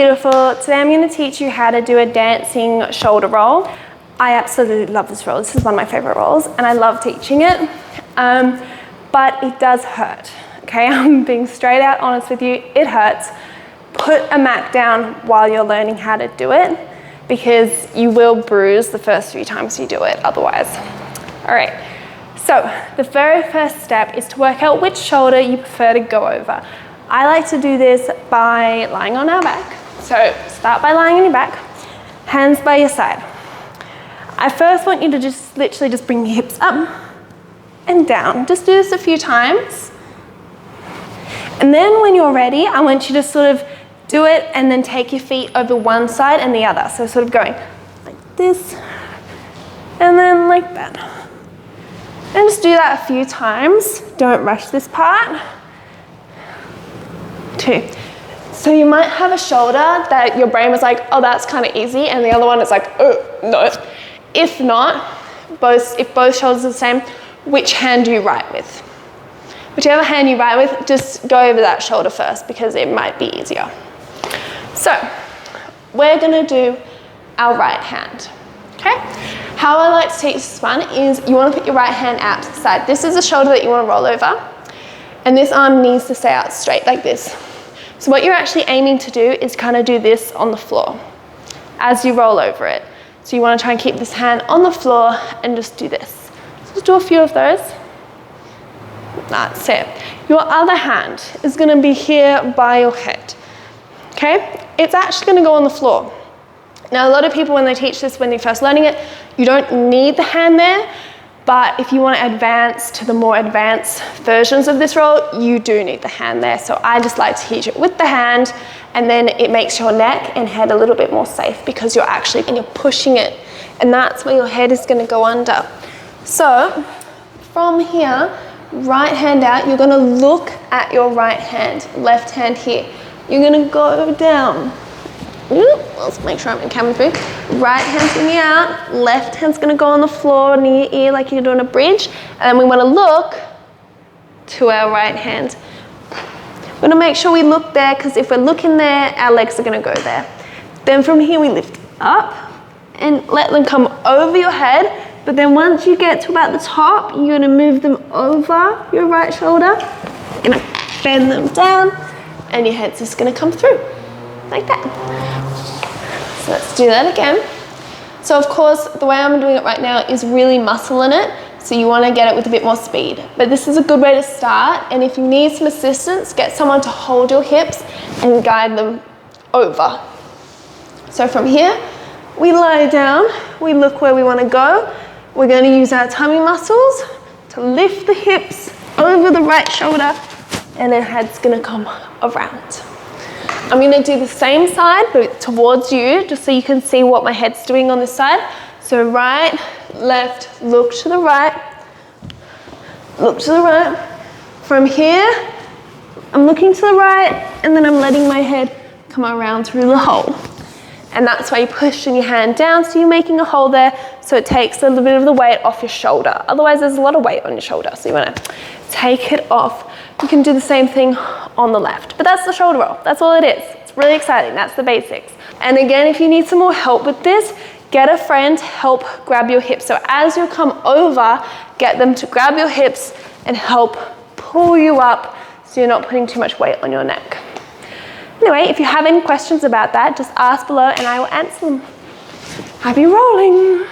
beautiful. Today I'm going to teach you how to do a dancing shoulder roll. I absolutely love this roll. This is one of my favorite rolls and I love teaching it, but it does hurt. Okay, I'm being straight out honest with you. It hurts. Put a mat down while you're learning how to do it because you will bruise the first few times you do it otherwise. All right, so the very first step is to work out which shoulder you prefer to go over. I like to do this by lying on our back. So start by lying on your back, hands by your side. I first want you to just literally just bring your hips up and down. Just do this a few times. And then when you're ready, I want you to sort of do it and then take your feet over one side and the other. So sort of going like this and then like that. And just do that a few times. Don't rush this part. 2. So you might have a shoulder that your brain was like, oh, that's kind of easy. And the other one is like, oh, no. If not, if both shoulders are the same, which hand do you write with? Whichever hand you write with, just go over that shoulder first because it might be easier. So we're going to do our right hand. Okay? How I like to teach this one is you want to put your right hand out to the side. This is the shoulder that you want to roll over, and this arm needs to stay out straight like this. So what you're actually aiming to do is kind of do this on the floor as you roll over it. So you want to try and keep this hand on the floor and just do this. So just do a few of those. That's it. Your other hand is going to be here by your head. Okay? It's actually going to go on the floor. Now a lot of people when they teach this, when you're first learning it, you don't need the hand there, but if you want to advance to the more advanced versions of this roll, you do need the hand there. So I just like to teach it with the hand, and then it makes your neck and head a little bit more safe because you're pushing it, and that's where your head is going to go under. So from here, right hand out, you're going to look at your right hand, left hand here. You're going to go down. Let's make sure I'm in camera view. Right hand's going to be out, left hand's going to go on the floor near your ear like you're doing a bridge, and then we want to look to our right hand. We're going to make sure we look there because if we're looking there, our legs are going to go there. Then from here we lift up and let them come over your head, but then once you get to about the top, you're going to move them over your right shoulder. You're going to bend them down and your head's just going to come through like that. So let's do that again. So of course, the way I'm doing it right now is really muscle in it. So you want to get it with a bit more speed. But this is a good way to start. And if you need some assistance, get someone to hold your hips and guide them over. So from here, we lie down, we look where we want to go. We're going to use our tummy muscles to lift the hips over the right shoulder, and the head's going to come around. I'm going to do the same side, but towards you, just so you can see what my head's doing on this side. So right, left, look to the right, look to the right. From here, I'm looking to the right, and then I'm letting my head come around through the hole. And that's why you're pushing your hand down, so you're making a hole there, so it takes a little bit of the weight off your shoulder. Otherwise, there's a lot of weight on your shoulder, so you want to take it off. You can do the same thing on the left, but that's the shoulder roll. That's all it is. It's really exciting. That's the basics. And again, if you need some more help with this, get a friend to help grab your hips. So as you come over, get them to grab your hips and help pull you up so you're not putting too much weight on your neck. Anyway, if you have any questions about that, just ask below and I will answer them. Happy rolling.